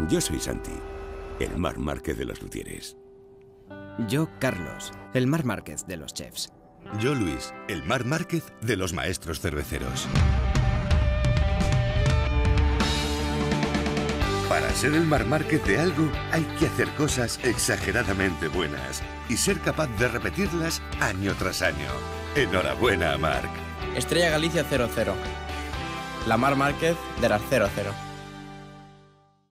Yo soy Santi, el Marc Márquez de los luthieres. Yo, Carlos, el Marc Márquez de los chefs. Yo, Luis, el Marc Márquez de los maestros cerveceros. Para ser el Marc Márquez de algo, hay que hacer cosas exageradamente buenas y ser capaz de repetirlas año tras año. Enhorabuena, Marc. Estrella Galicia 00. La Marc Márquez de las 00.